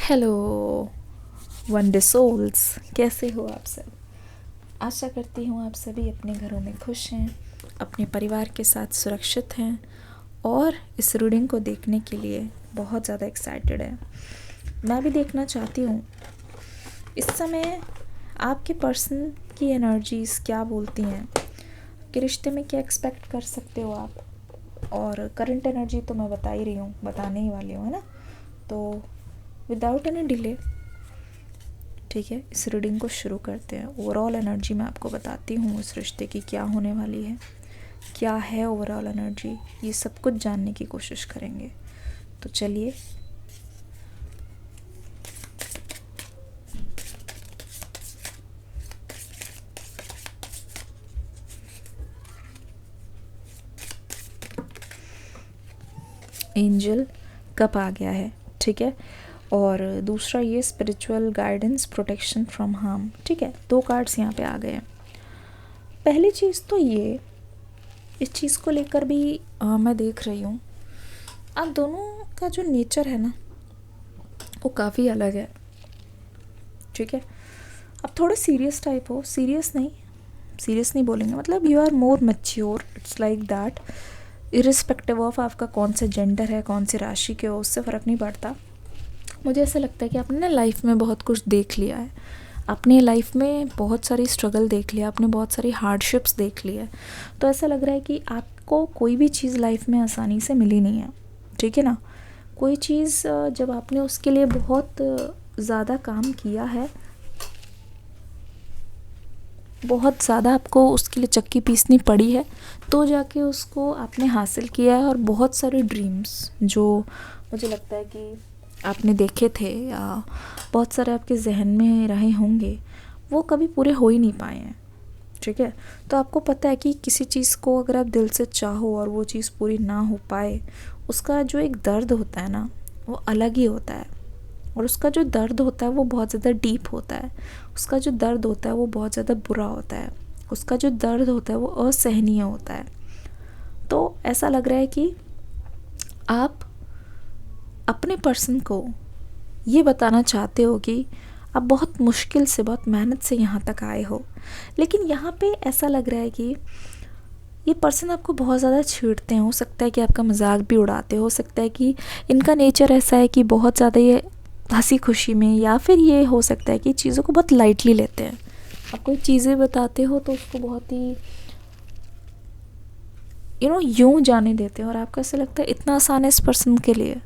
Hello wonder souls, कैसे हो आप सब। आशा करती हूँ आप सभी अपने घरों में खुश हैं, अपने परिवार के साथ सुरक्षित हैं और इस रीडिंग को देखने के लिए बहुत ज़्यादा एक्साइटेड है। मैं भी देखना चाहती हूँ इस समय आपके पर्सन की एनर्जीज़ क्या बोलती हैं कि रिश्ते में क्या एक्सपेक्ट कर सकते हो आप। और करंट एनर्जी तो मैं बता ही रही हूँ, बताने ही वाली हूँ, है ना। तो विदाउट एनी डिले, ठीक है, इस रीडिंग को शुरू करते हैं। ओवरऑल एनर्जी मैं आपको बताती हूँ इस रिश्ते की क्या होने वाली है, क्या है ओवरऑल एनर्जी, ये सब कुछ जानने की कोशिश करेंगे। तो चलिए एंजल कप आ गया है, ठीक है। और दूसरा ये spiritual guidance, protection from harm, ठीक है। दो कार्ड्स यहाँ पे आ गए हैं। पहली चीज़ तो ये, इस चीज़ को लेकर भी मैं देख रही हूँ आप दोनों का जो नेचर है ना वो काफ़ी अलग है, ठीक है। आप थोड़े सीरियस टाइप हो, सीरियस नहीं बोलेंगे, मतलब you are more mature, it's like that. Irrespective of आपका कौन सा जेंडर है, कौन सी राशि के हो, उससे फ़र्क नहीं पड़ता। मुझे ऐसा लगता है कि आपने ना लाइफ में बहुत कुछ देख लिया है, अपनी लाइफ में बहुत सारी स्ट्रगल देख लिया, आपने बहुत सारी हार्डशिप्स देख ली है। तो ऐसा लग रहा है कि आपको कोई भी चीज़ लाइफ में आसानी से मिली नहीं है, ठीक है ना। कोई चीज़ जब आपने उसके लिए बहुत ज़्यादा काम किया है, बहुत ज़्यादा आपको उसके लिए चक्की पीसनी पड़ी है, तो जाके उसको आपने हासिल किया है। और बहुत सारे ड्रीम्स जो मुझे लगता है कि आपने देखे थे या बहुत सारे आपके जहन में रहे होंगे, वो कभी पूरे हो ही नहीं पाए हैं, ठीक है। तो आपको पता है कि किसी चीज़ को अगर आप दिल से चाहो और वो चीज़ पूरी ना हो पाए, उसका जो एक दर्द होता है ना वो अलग ही होता है। और उसका जो दर्द होता है वो बहुत ज़्यादा डीप होता है, उसका जो दर्द होता है वो बहुत ज़्यादा बुरा होता है, उसका जो दर्द होता है वो असहनीय होता है। तो ऐसा लग रहा है कि आप अपने पर्सन को ये बताना चाहते हो कि आप बहुत मुश्किल से, बहुत मेहनत से यहाँ तक आए हो, लेकिन यहाँ पे ऐसा लग रहा है कि ये पर्सन आपको बहुत ज़्यादा छेड़ते हैं। हो सकता है कि आपका मजाक भी उड़ाते, हो सकता है कि इनका नेचर ऐसा है कि बहुत ज़्यादा ये हंसी खुशी में, या फिर ये हो सकता है कि चीज़ों को बहुत लाइटली लेते हैं। आप कोई चीज़ें बताते हो तो उसको बहुत ही यूँ जाने देते हैं, और आपको ऐसा लगता है इतना आसान है इस पर्सन के लिए,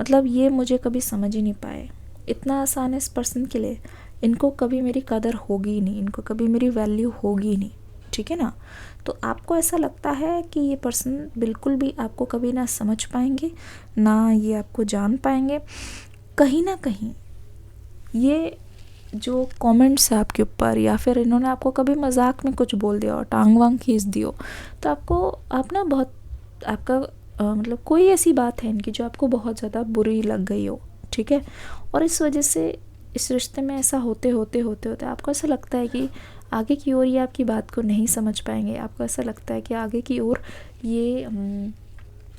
मतलब ये मुझे कभी समझ ही नहीं पाए, इतना आसान है इस पर्सन के लिए, इनको कभी मेरी कदर होगी ही नहीं, इनको कभी मेरी वैल्यू होगी ही नहीं, ठीक है ना। तो आपको ऐसा लगता है कि ये पर्सन बिल्कुल भी आपको कभी ना समझ पाएंगे, ना ये आपको जान पाएंगे। कहीं ना कहीं ये जो कमेंट्स है आपके ऊपर, या फिर इन्होंने आपको कभी मजाक में कुछ बोल दिया और टांग वांग खींच दी हो, तो आपको आप ना बहुत आपका मतलब कोई ऐसी बात है इनकी जो आपको बहुत ज़्यादा बुरी लग गई हो, ठीक है। और इस वजह से इस रिश्ते में ऐसा होते होते होते होते आपको ऐसा लगता है कि आगे की ओर ये आपकी बात को नहीं समझ पाएंगे। आपको ऐसा लगता है कि आगे की ओर ये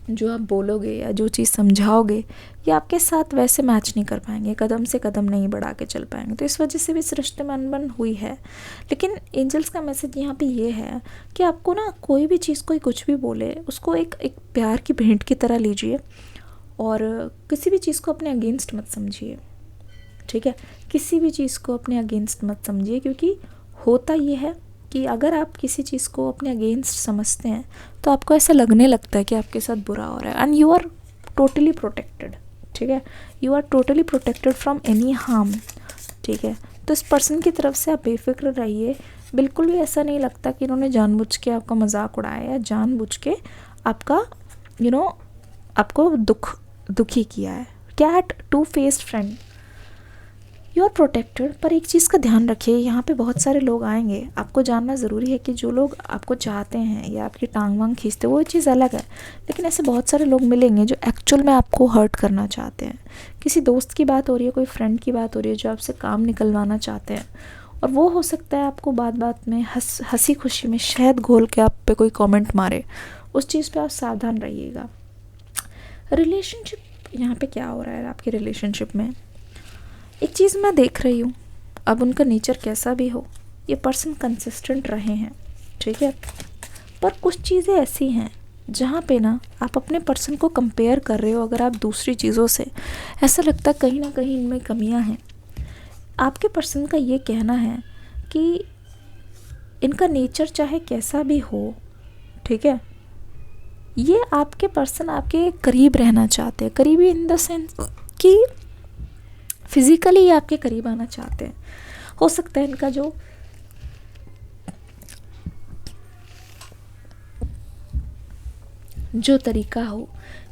जो आप बोलोगे या जो चीज़ समझाओगे ये आपके साथ वैसे मैच नहीं कर पाएंगे, कदम से कदम नहीं बढ़ा के चल पाएंगे। तो इस वजह से भी इस रिश्ते में अनबन हुई है। लेकिन एंजल्स का मैसेज यहाँ पे ये है कि आपको ना कोई भी चीज़, कोई कुछ भी बोले उसको एक एक प्यार की भेंट की तरह लीजिए, और किसी भी चीज़ को अपने अगेंस्ट मत समझिए, ठीक है। किसी भी चीज़ को अपने अगेंस्ट मत समझिए, क्योंकि होता ये है कि अगर आप किसी चीज़ को अपने अगेंस्ट समझते हैं तो आपको ऐसा लगने लगता है कि आपके साथ बुरा हो रहा है, and you are totally protected, ठीक है। You are totally protected from any harm, ठीक है। तो इस पर्सन की तरफ से आप बेफिक्र रहिए। बिल्कुल भी ऐसा नहीं लगता कि इन्होंने जानबूझ के आपका मजाक उड़ाया या जानबूझ के आपका आपको दुखी किया है। Cat, two faced friend, you are protected. पर एक चीज़ का ध्यान रखिए, यहाँ पे बहुत सारे लोग आएंगे, आपको जानना ज़रूरी है कि जो लोग आपको चाहते हैं या आपकी टांग वांग खींचते हैं वो चीज़ अलग है, लेकिन ऐसे बहुत सारे लोग मिलेंगे जो एक्चुअल में आपको हर्ट करना चाहते हैं। किसी दोस्त की बात हो रही है, कोई फ्रेंड की बात हो रही है जो आपसे काम निकलवाना चाहते हैं, और वो हो सकता है आपको बात बात में हंसी खुशी में शहद घोल के आप पे कोई कॉमेंट मारे। उस चीज़ पर आप सावधान रहिएगा। रिलेशनशिप, यहाँ पे क्या हो रहा है आपके रिलेशनशिप में, एक चीज़ मैं देख रही हूँ, अब उनका नेचर कैसा भी हो, ये पर्सन कंसिस्टेंट रहे हैं, ठीक है। पर कुछ चीज़ें ऐसी हैं जहाँ पे ना आप अपने पर्सन को कंपेयर कर रहे हो अगर आप दूसरी चीज़ों से, ऐसा लगता है कहीं ना कहीं इनमें कमियाँ हैं। आपके पर्सन का ये कहना है कि इनका नेचर चाहे कैसा भी हो, ठीक है, ये आपके पर्सन आपके करीब रहना चाहते हैं, करीबी इन द सेंस कि फिज़िकली ये आपके करीब आना चाहते हैं। हो सकता है इनका जो तरीका हो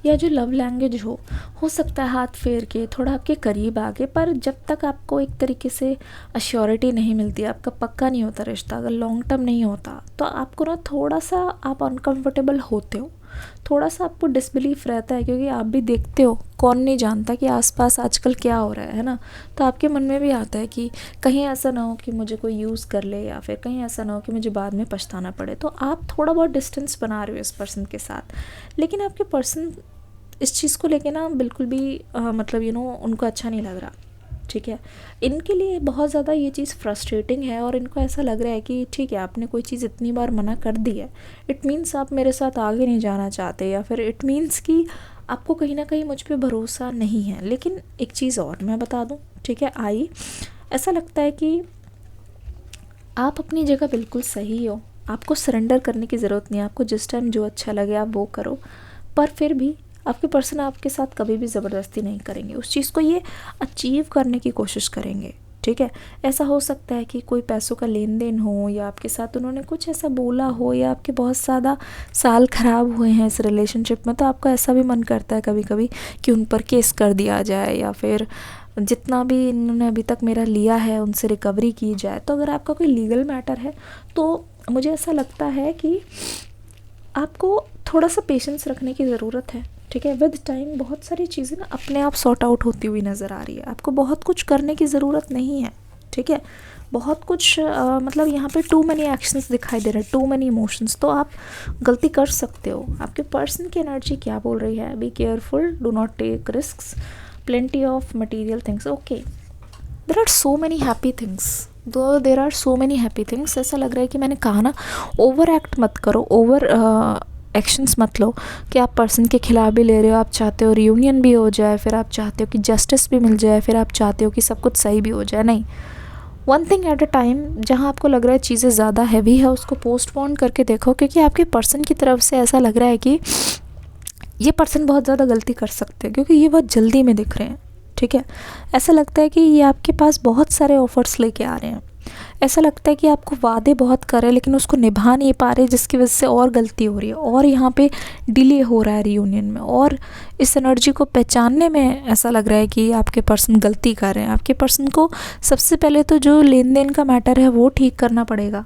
या जो लव लैंग्वेज हो सकता है हाथ फेर के थोड़ा आपके करीब आ गए, पर जब तक आपको एक तरीके से अश्योरिटी नहीं मिलती, आपका पक्का नहीं होता रिश्ता, अगर लॉन्ग टर्म नहीं होता, तो आपको ना थोड़ा सा आप अनकंफर्टेबल होते हो, थोड़ा सा आपको डिसबिलीफ रहता है, क्योंकि आप भी देखते हो, कौन नहीं जानता कि आसपास आजकल क्या हो रहा है ना। तो आपके मन में भी आता है कि कहीं ऐसा ना हो कि मुझे कोई यूज़ कर ले, या फिर कहीं ऐसा ना हो कि मुझे बाद में पछताना पड़े। तो आप थोड़ा बहुत डिस्टेंस बना रहे हो इस पर्सन के साथ, लेकिन आपके पर्सन इस चीज़ को लेके ना बिल्कुल भी मतलब उनको अच्छा नहीं लग रहा, ठीक है। इनके लिए बहुत ज़्यादा ये चीज़ फ्रस्ट्रेटिंग है, और इनको ऐसा लग रहा है कि ठीक है, आपने कोई चीज़ इतनी बार मना कर दी है, इट मीन्स आप मेरे साथ आगे नहीं जाना चाहते, या फिर इट मीन्स कि आपको कहीं ना कहीं मुझ पे भरोसा नहीं है। लेकिन एक चीज़ और मैं बता दूँ, ठीक है, ऐसा लगता है कि आप अपनी जगह बिल्कुल सही हो, आपको सरेंडर करने की ज़रूरत नहीं है, आपको जिस टाइम जो अच्छा लगे आप वो करो, पर फिर भी आपके पर्सन आपके साथ कभी भी ज़बरदस्ती नहीं करेंगे, उस चीज़ को ये अचीव करने की कोशिश करेंगे, ठीक है। ऐसा हो सकता है कि कोई पैसों का लेन देन हो, या आपके साथ उन्होंने कुछ ऐसा बोला हो, या आपके बहुत ज़्यादा साल ख़राब हुए हैं इस रिलेशनशिप में, तो आपका ऐसा भी मन करता है कभी कभी कि उन पर केस कर दिया जाए, या फिर जितना भी इन्होंने अभी तक मेरा लिया है उनसे रिकवरी की जाए। तो अगर आपका कोई लीगल मैटर है तो मुझे ऐसा लगता है कि आपको थोड़ा सा पेशेंस रखने की ज़रूरत है, ठीक है। विद टाइम बहुत सारी चीज़ें ना अपने आप सॉर्ट आउट होती हुई नज़र आ रही है, आपको बहुत कुछ करने की ज़रूरत नहीं है, ठीक है। बहुत कुछ मतलब यहाँ पे टू मनी एक्शंस दिखाई दे रहे हैं, टू मनी इमोशंस, तो आप गलती कर सकते हो। आपके पर्सन की एनर्जी क्या बोल रही है, be careful, do not take risks, plenty of material things, okay, there are so many happy things, though there are so many happy things. ऐसा लग रहा है कि मैंने कहा ना, ओवर एक्ट मत करो, ओवर एक्शंस मत लो कि आप पर्सन के खिलाफ भी ले रहे हो, आप चाहते हो रियूनियन भी हो जाए, फिर आप चाहते हो कि जस्टिस भी मिल जाए, फिर आप चाहते हो कि सब कुछ सही भी हो जाए, नहीं, one thing at a time. जहाँ आपको लग रहा है चीज़ें ज़्यादा हैवी है, उसको पोस्टपोन करके देखो, क्योंकि आपके पर्सन की तरफ से ऐसा लग रहा है कि ये पर्सन बहुत ज़्यादा गलती कर सकते हैं, क्योंकि ये बहुत जल्दी में दिख रहे हैं, ठीक है। ऐसा लगता है कि ये आपके पास बहुत सारे ऑफ़र्स लेके आ रहे हैं, ऐसा लगता है कि आपको वादे बहुत कर रहे हैं लेकिन उसको निभा नहीं पा रहे, जिसकी वजह से और गलती हो रही है, और यहाँ पे डिले हो रहा है रियूनियन में। और इस एनर्जी को पहचानने में ऐसा लग रहा है कि आपके पर्सन गलती कर रहे हैं। आपके पर्सन को सबसे पहले तो जो लेन देन का मैटर है वो ठीक करना पड़ेगा,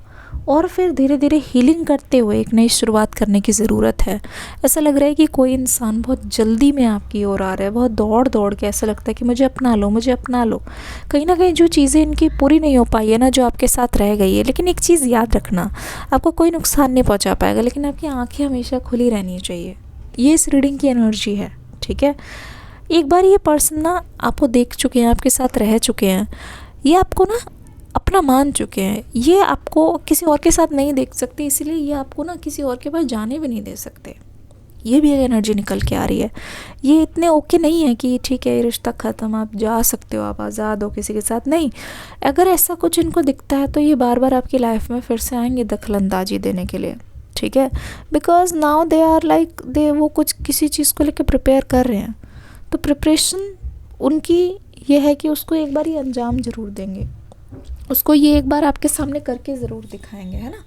और फिर धीरे धीरे हीलिंग करते हुए एक नई शुरुआत करने की ज़रूरत है। ऐसा लग रहा है कि कोई इंसान बहुत जल्दी में आपकी ओर आ रहा है, बहुत दौड़ दौड़ के, ऐसा लगता है कि मुझे अपना लो, मुझे अपना लो। कहीं ना कहीं जो चीज़ें इनकी पूरी नहीं हो पाई है ना, जो आपके साथ रह गई है, लेकिन एक चीज़ याद रखना, आपको कोई नुकसान नहीं पहुँचा पाएगा, लेकिन आपकी आँखें हमेशा खुली रहनी चाहिए। ये इस रीडिंग की एनर्जी है, ठीक है। एक बार ये पर्सन ना आपको देख चुके हैं, आपके साथ रह चुके हैं, ये आपको ना अपना मान चुके हैं, ये आपको किसी और के साथ नहीं देख सकते, इसीलिए ये आपको ना किसी और के पास जाने भी नहीं दे सकते। ये भी एक एनर्जी निकल के आ रही है। ये इतने ओके नहीं है कि ठीक है ये रिश्ता ख़त्म, आप जा सकते हो, आप आज़ाद हो किसी के साथ, नहीं। अगर ऐसा कुछ इनको दिखता है तो ये बार बार आपकी लाइफ में फिर से आएंगे दखलंदाजी देने के लिए, ठीक है। Because now they are like वो कुछ किसी चीज़ को लेकर प्रिपेयर कर रहे हैं, तो प्रिपरेशन उनकी ये है कि उसको एक बार ये अंजाम ज़रूर देंगे, उसको ये एक बार आपके सामने करके ज़रूर दिखाएंगे, है ना।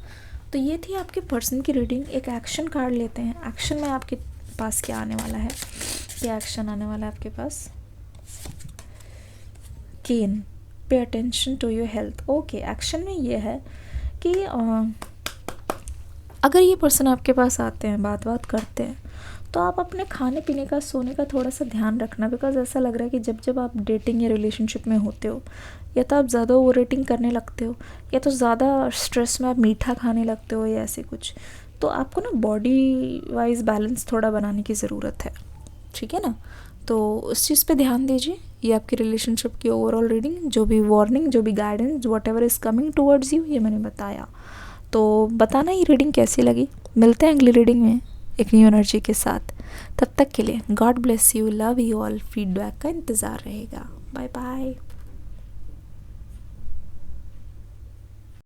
तो ये थी आपके पर्सन की रीडिंग। एक एक्शन कार्ड लेते हैं। एक्शन में आपके पास क्या आने वाला है, क्या एक्शन आने वाला है आपके पास। Can, pay attention to your health. Okay, action में ये है कि अगर ये पर्सन आपके पास आते हैं, बात करते हैं, तो आप अपने खाने पीने का, सोने का थोड़ा सा ध्यान रखना। बिकॉज ऐसा लग रहा है कि जब आप डेटिंग या रिलेशनशिप में होते हो, या तो आप ज़्यादा ओवर रेटिंग करने लगते हो, या तो ज़्यादा स्ट्रेस में आप मीठा खाने लगते हो, या ऐसे कुछ। तो आपको ना बॉडी वाइज बैलेंस थोड़ा बनाने की ज़रूरत है, ठीक है ना। तो उस चीज़ पे ध्यान दीजिए। ये आपकी रिलेशनशिप की ओवरऑल रीडिंग, जो भी वार्निंग, जो भी guidance, what ever is coming towards you, ये मैंने बताया। तो बताना ये रीडिंग कैसी लगी। मिलते हैं अगली रीडिंग में एक न्यू एनर्जी के साथ। तब तक के लिए god bless you, love you all. Feedback का इंतज़ार रहेगा। Bye bye.